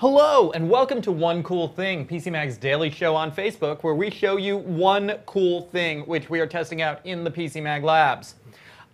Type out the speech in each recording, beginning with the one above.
Hello, and welcome to One Cool Thing, PC Mag's daily show on Facebook, where we show you one cool thing which we are testing out in the PC Mag labs.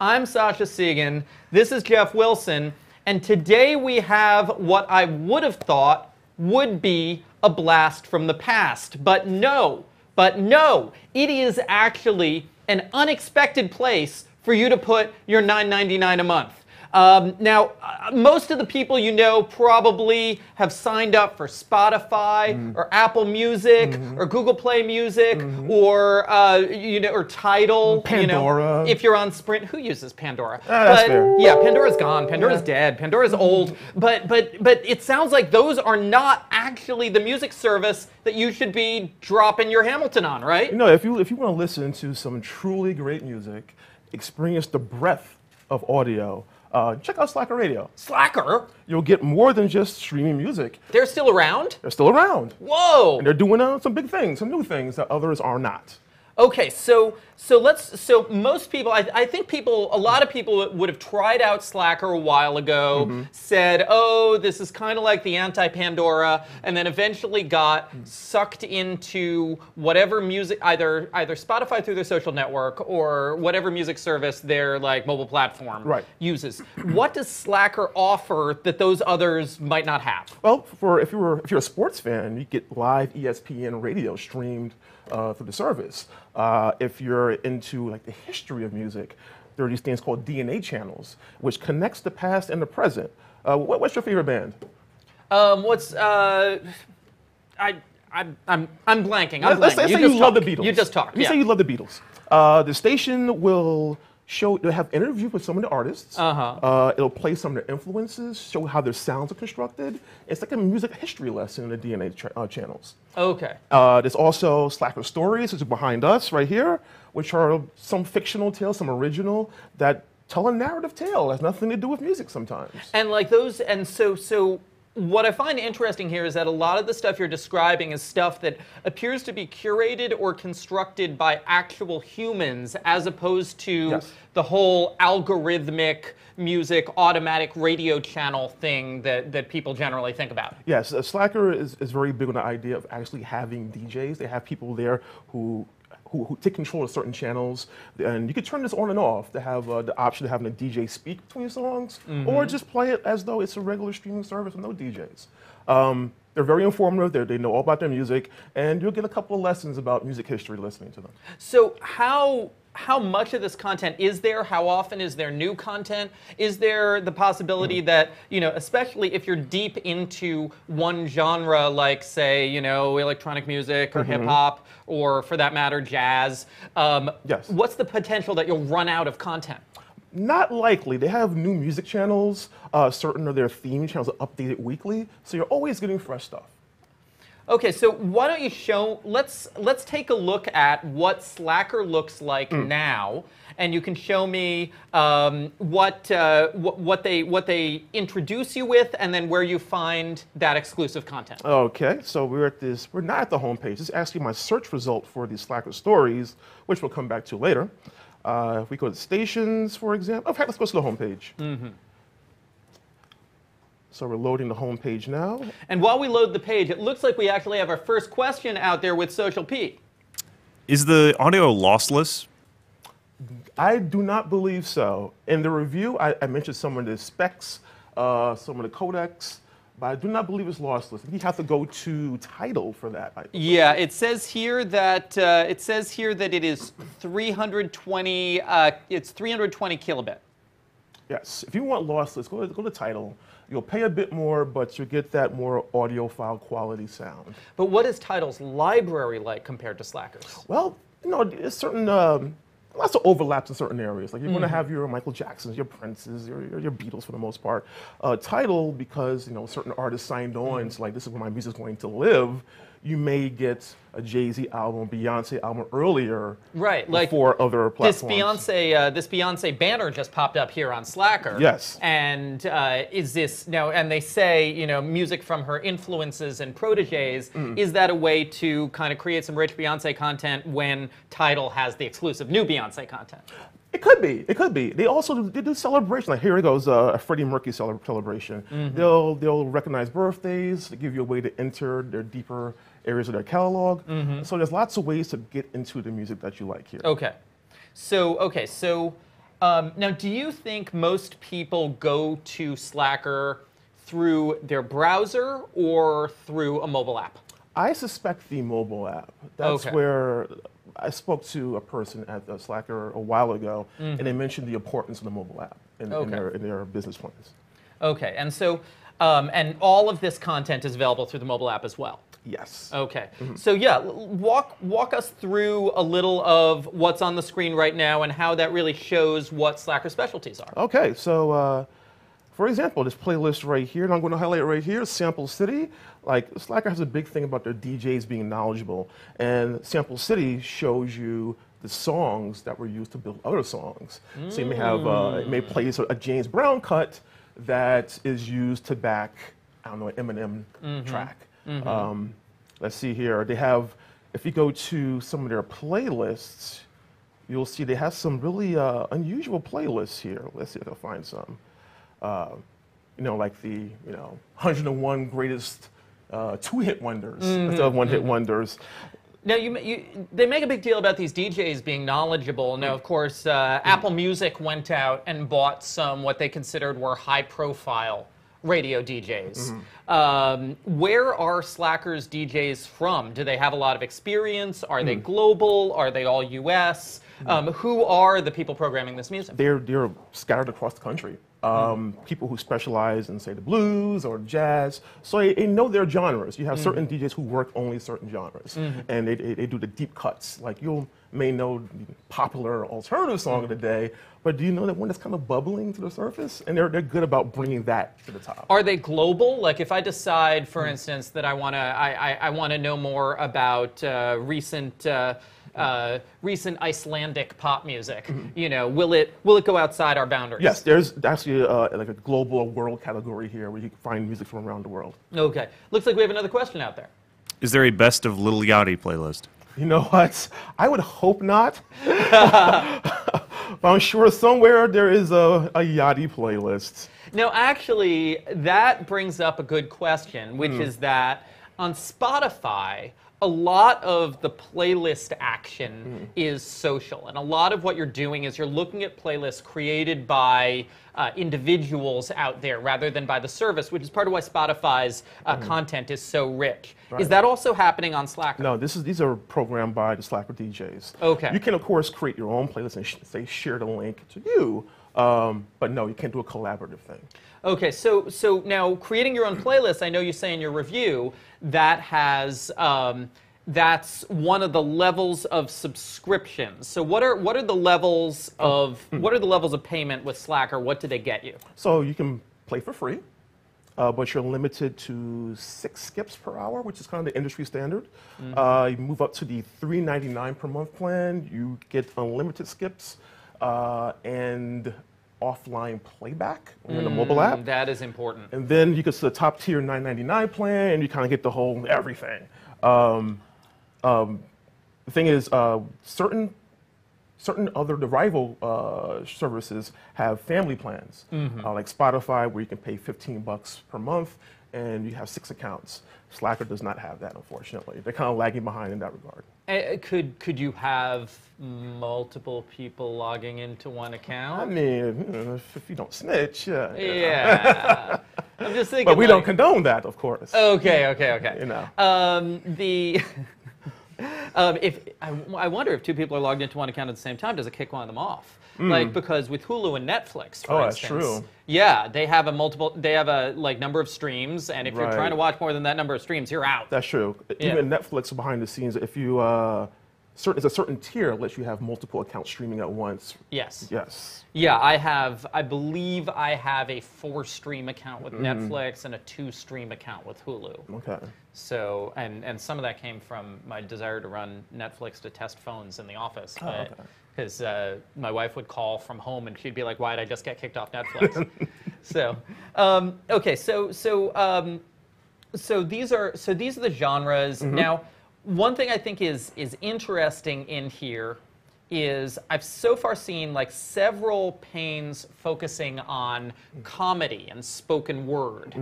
I'm Sasha Segan, this is Jeff Wilson, and today we have what I would have thought would be a blast from the past. But no, it is actually an unexpected place for you to put your $9.99 a month. Now, most of the people you know probably have signed up for Spotify or Apple Music or Google Play Music or or Tidal. Pandora. If you're on Sprint, who uses Pandora? That's fair. Yeah, Pandora's gone. Pandora's dead. Pandora's old. But it sounds like those are not actually the music service that you should be dropping your Hamilton on, right? You know, if you want to listen to some truly great music, experience the breadth of audio. Check out Slacker Radio. Slacker? You'll get more than just streaming music. They're still around? They're still around. Whoa! And they're doing some big things, some new things that others are not. Okay, so most people, I think a lot of people would have tried out Slacker a while ago, said, oh, this is kind of like the anti-Pandora, and then eventually got sucked into whatever music, either Spotify through their social network or whatever music service their mobile platform uses. What does Slacker offer that those others might not have? Well, if you're a sports fan, you get live ESPN radio streamed through the service. If you're into the history of music, there are these things called DNA channels, which connects the past and the present. What's your favorite band? I'm blanking. Let's say you love the Beatles. You just talked. Let's say you love the Beatles. The station will they'll have interviews with some of the artists. It'll play some of their influences, show how their sounds are constructed. It's like a music history lesson in the DNA channels. Okay. There's also Slacker Stories, which is behind us right here, which are some fictional tales, some original, that tell a narrative tale. It has nothing to do with music sometimes. And so what I find interesting here is that a lot of the stuff you're describing is stuff that appears to be curated or constructed by actual humans, as opposed to the whole algorithmic music, automatic radio channel thing that people generally think about. Yes, Slacker is very big on the idea of actually having DJs. They have people there who take control of certain channels, and you can turn this on and off to have the option of having a DJ speak between songs, or just play it as though it's a regular streaming service with no DJs. They're very informative. They know all about their music, and you'll get a couple of lessons about music history listening to them. So how much of this content is there? How often is there new content? Is there the possibility that, especially if you're deep into one genre, like say, electronic music or hip hop, or for that matter, jazz, what's the potential that you'll run out of content? Not likely. They have new music channels. Certain of their theme channels are updated weekly, so you're always getting fresh stuff. Okay, so why don't you let's take a look at what Slacker looks like now, and you can show me what they introduce you with, and then where you find that exclusive content. Okay, so we're not at the homepage. This is actually my search result for these Slacker stories, which we'll come back to later. If we go to stations, for example, in fact, let's go to the homepage. So we're loading the home page now. And while we load the page, it looks like we actually have our first question out there with Social Pete. Is the audio lossless? I do not believe so. In the review, I mentioned some of the specs, some of the codecs, but I do not believe it's lossless. You have to go to Tidal for that. Yeah, it says here that it is 320. It's 320 kilobit. Yes, if you want lossless, go to Tidal. You'll pay a bit more, but you'll get that more audiophile quality sound. But what is Tidal's library like compared to Slacker's? Well, there's certain lots of overlaps in certain areas. Like you're going to have your Michael Jacksons, your Princes, your Beatles for the most part. Tidal, because certain artists signed on, it's like this is where my music's going to live. You may get a Jay-Z album, Beyonce album earlier, before other platforms. This Beyonce banner just popped up here on Slacker. Yes. And is this now? And they say music from her influences and proteges. Is that a way to kind of create some rich Beyonce content when Tidal has the exclusive new Beyonce content? It could be. It could be. They also do celebration. Like here it goes, a Freddie Mercury celebration. They'll recognize birthdays. They give you a way to enter their deeper areas of their catalog. So there's lots of ways to get into the music that you like here. Okay. So now, do you think most people go to Slacker through their browser or through a mobile app? I suspect the mobile app. That's where I spoke to a person at Slacker a while ago, and they mentioned the importance of the mobile app in their business plans. Okay, and so, and all of this content is available through the mobile app as well? Yes. Okay. So yeah, walk us through a little of what's on the screen right now and how that really shows what Slacker specialties are. Okay, so for example, this playlist right here, and I'm going to highlight right here, Sample City. Like Slacker has a big thing about their DJs being knowledgeable, and Sample City shows you the songs that were used to build other songs. So you may have, it may play a James Brown cut that is used to back, I don't know, an Eminem track. Let's see here. They have, if you go to some of their playlists, you'll see they have some really unusual playlists here. Let's see if I can find some. You know, like the 101 greatest two-hit wonders instead of one-hit wonders. Now, they make a big deal about these DJs being knowledgeable. Now, of course, Apple Music went out and bought some what they considered were high-profile radio DJs. Where are Slacker's DJs from? Do they have a lot of experience? Are they global? Are they all US? Who are the people programming this music? They're scattered across the country. People who specialize in, say, the blues or jazz. So they know their genres. You have certain DJs who work only certain genres. And they do the deep cuts. Like you may know the popular alternative song of the day, but do you know that one that's kind of bubbling to the surface? And they're good about bringing that to the top. Are they global? Like if I decide, for instance, that I want to know more about recent Icelandic pop music, you know, will it go outside our boundaries? Yes, there's actually like a global world category here where you can find music from around the world. Okay, looks like we have another question out there. Is there a best of Lil Yachty playlist? You know what? I would hope not. But I'm sure somewhere there is a Yachty playlist. No, actually, that brings up a good question, which is that on Spotify, a lot of the playlist action is social, and a lot of what you're doing is you're looking at playlists created by individuals out there rather than by the service, which is part of why Spotify's content is so rich. Right. Is that also happening on Slacker? No, these are programmed by the Slacker DJs. Okay. You can, of course, create your own playlist and say share the link to you, but no, you can't do a collaborative thing. Okay, so now creating your own playlist, I know you say in your review that has that's one of the levels of subscription. So what are the levels of payment with Slacker? What do they get you? So you can play for free, but you're limited to 6 skips per hour, which is kind of the industry standard. You move up to the $3.99 per month plan. You get unlimited skips and offline playback on the mobile app. That is important. And then you get to the top tier $9.99 plan, and you kind of get the whole everything. The thing is, certain other rival services have family plans, like Spotify, where you can pay $15 per month, and you have 6 accounts. Slacker does not have that, unfortunately. They're kind of lagging behind in that regard. Could you have multiple people logging into one account? I mean, if you don't snitch, yeah. Yeah. I'm just thinking. But we don't condone that, of course. Okay. You know. I wonder if 2 people are logged into one account at the same time, does it kick one of them off? Like, because with Hulu and Netflix, for instance, that's true. Yeah, they have a like number of streams, and if you're trying to watch more than that number of streams, you're out. That's true. Yeah. Even Netflix behind the scenes, if you it's a certain tier that lets you have multiple accounts streaming at once. Yes. Yes. Yeah, I believe I have a 4-stream account with Netflix and a 2-stream account with Hulu. Okay. So, and some of that came from my desire to run Netflix to test phones in the office. Because my wife would call from home and she'd be like, "Why did I just get kicked off Netflix?" So, okay, so these are the genres. Now, one thing I think is interesting in here is I've so far seen like several panes focusing on comedy and spoken word.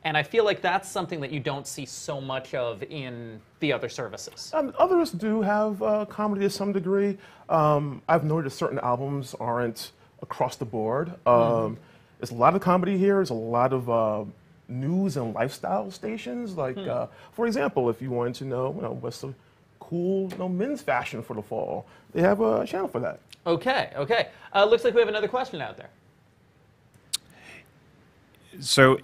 And I feel like that's something that you don't see so much of in the other services. Others do have comedy to some degree. I've noticed certain albums aren't across the board. There's a lot of comedy here. There's a lot of news and lifestyle stations. Like, for example, if you wanted to know, what's the cool men's fashion for the fall, they have a channel for that. Okay, okay. Looks like we have another question out there. So,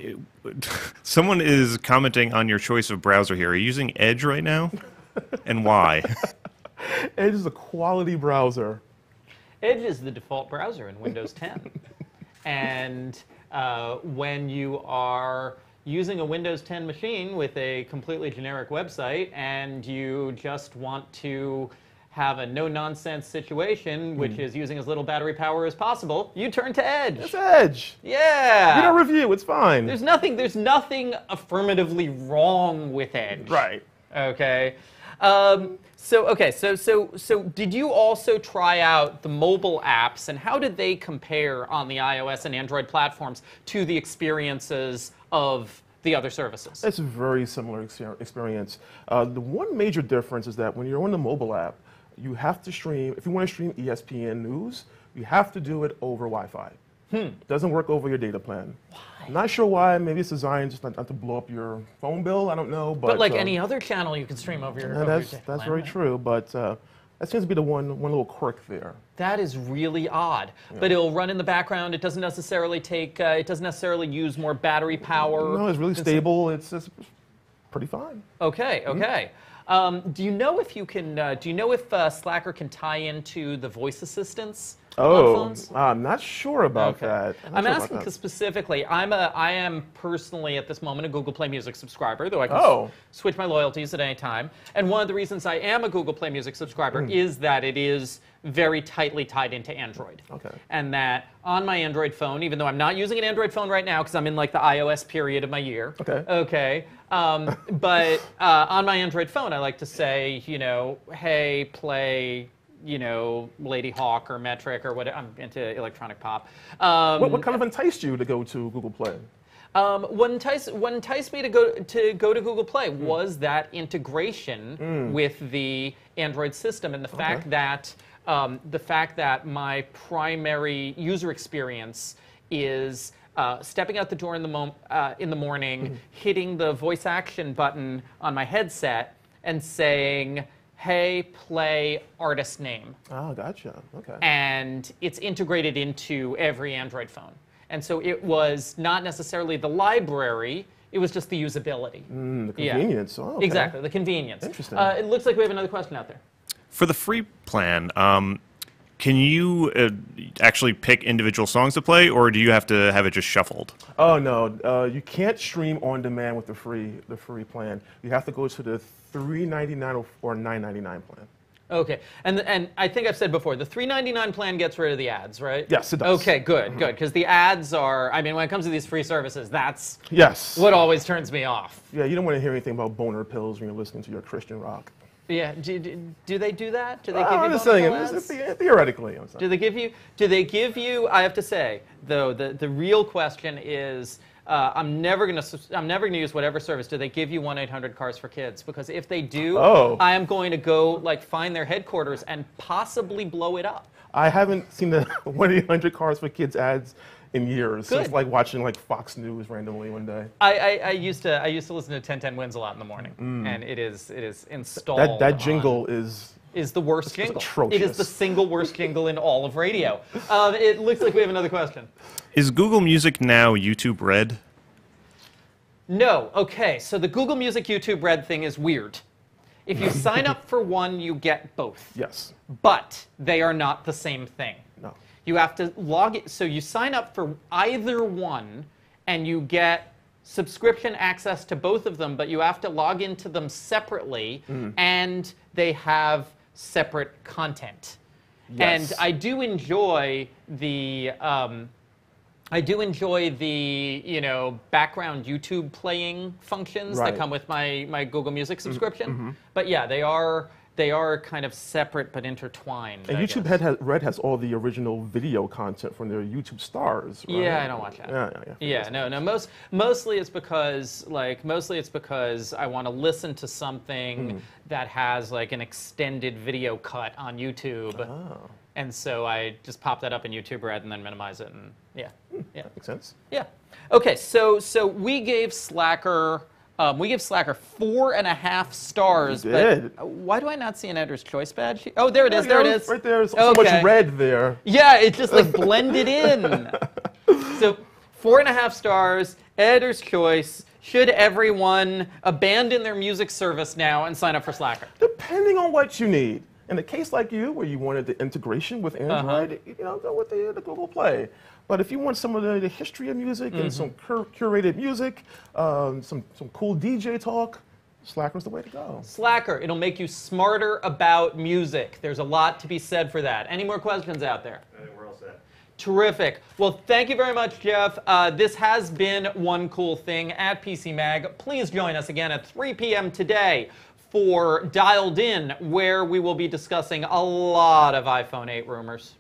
someone is commenting on your choice of browser here. Are you using Edge right now? And why? Edge is a quality browser. Edge is the default browser in Windows 10. And when you are using a Windows 10 machine with a completely generic website and you just want to have a no-nonsense situation, which is using as little battery power as possible, you turn to Edge. It's Edge. Yeah. Read our review. It's fine. There's nothing affirmatively wrong with Edge. Right. Okay. So did you also try out the mobile apps, and how did they compare on the iOS and Android platforms to the experiences of the other services? It's a very similar experience. The one major difference is that when you're on the mobile app, you have to stream, if you want to stream ESPN News, you have to do it over Wi-Fi. It doesn't work over your data plan. Why? I'm not sure why. Maybe it's designed just not to blow up your phone bill. I don't know. But like any other channel, you can stream over your. That's very true. But that seems to be the one little quirk there. That is really odd. Yeah. But it'll run in the background. It doesn't necessarily take. It doesn't necessarily use more battery power. No, it's really stable. It's pretty fine. Okay. Okay. Do you know if you can? Do you know if Slacker can tie into the voice assistants? Oh, I'm not sure about that. I'm asking because specifically, I am personally at this moment a Google Play Music subscriber, though I can switch my loyalties at any time. And one of the reasons I am a Google Play Music subscriber is that it is very tightly tied into Android. Okay. And that on my Android phone, even though I'm not using an Android phone right now because I'm in like the iOS period of my year. Okay. Okay. But on my Android phone, I like to say, hey, play, Lady Hawk or Metric or what. I'm into electronic pop. What kind of enticed you to go to Google Play? What enticed me to go to Google Play was that integration with the Android system and the fact that my primary user experience is stepping out the door in the morning, hitting the voice action button on my headset, and saying, hey, play artist name. Oh, gotcha. Okay. And it's integrated into every Android phone. And so it was not necessarily the library, it was just the usability. The convenience. Yeah. Oh, okay. Exactly, the convenience. Interesting. It looks like we have another question out there. For the free plan, can you actually pick individual songs to play, or do you have to have it just shuffled? Oh no, you can't stream on demand with the free plan. You have to go to the $3.99 or $9.99 plan. Okay, and I think I've said before, the $3.99 plan gets rid of the ads, right? Yes, it does. Okay, good, good, because the ads are, I mean, when it comes to these free services, that's what always turns me off. Yeah, you don't want to hear anything about boner pills when you're listening to your Christian rock. Yeah, do they do that? Do they give you I'm just saying, theoretically. Do they give you, I have to say, though, the real question is, I'm never gonna use whatever service. Do they give you 1-800-CARS-FOR-KIDS? Because if they do, I am going to go like find their headquarters and possibly blow it up. I haven't seen the 1-800-CARS-FOR-KIDS ads in years. Good. It's like watching like Fox News randomly one day. I used to listen to 1010 Wins a lot in the morning, and it is installed. That jingle is the worst jingle. Atrocious. It is the single worst jingle in all of radio. It looks like we have another question. Is Google Music now YouTube Red? No. Okay, so the Google Music YouTube Red thing is weird. If you sign up for one, you get both. Yes. But they are not the same thing. No. You have to log it. So you sign up for either one, and you get subscription access to both of them, but you have to log into them separately, and they have separate content. Yes. And I do enjoy the background YouTube playing functions that come with my Google Music subscription. But yeah, they are they are kind of separate but intertwined. And I YouTube guess. Red has all the original video content from their YouTube stars, right? Yeah, I don't watch that. Yeah. No. Mostly it's because I want to listen to something that has like an extended video cut on YouTube, and so I just pop that up in YouTube Red and then minimize it, and yeah. That makes sense. Yeah. Okay, so we gave Slacker 4.5 stars. We did. But why do I not see an editor's choice badge? Oh, there it is. There There you it go, is. right there. So much red there. Yeah, it just like blended in. So 4.5 stars, editor's choice. Should everyone abandon their music service now and sign up for Slacker? Depending on what you need. In a case like you, where you wanted the integration with Android, go with the Google Play. But if you want some of the history of music and some curated music, some cool DJ talk, Slacker's the way to go. Slacker, it'll make you smarter about music. There's a lot to be said for that. Any more questions out there? I think we're all set. Terrific. Well, thank you very much, Jeff. This has been One Cool Thing at PC Mag. Please join us again at 3 p.m. today for Dialed In, where we will be discussing a lot of iPhone 8 rumors.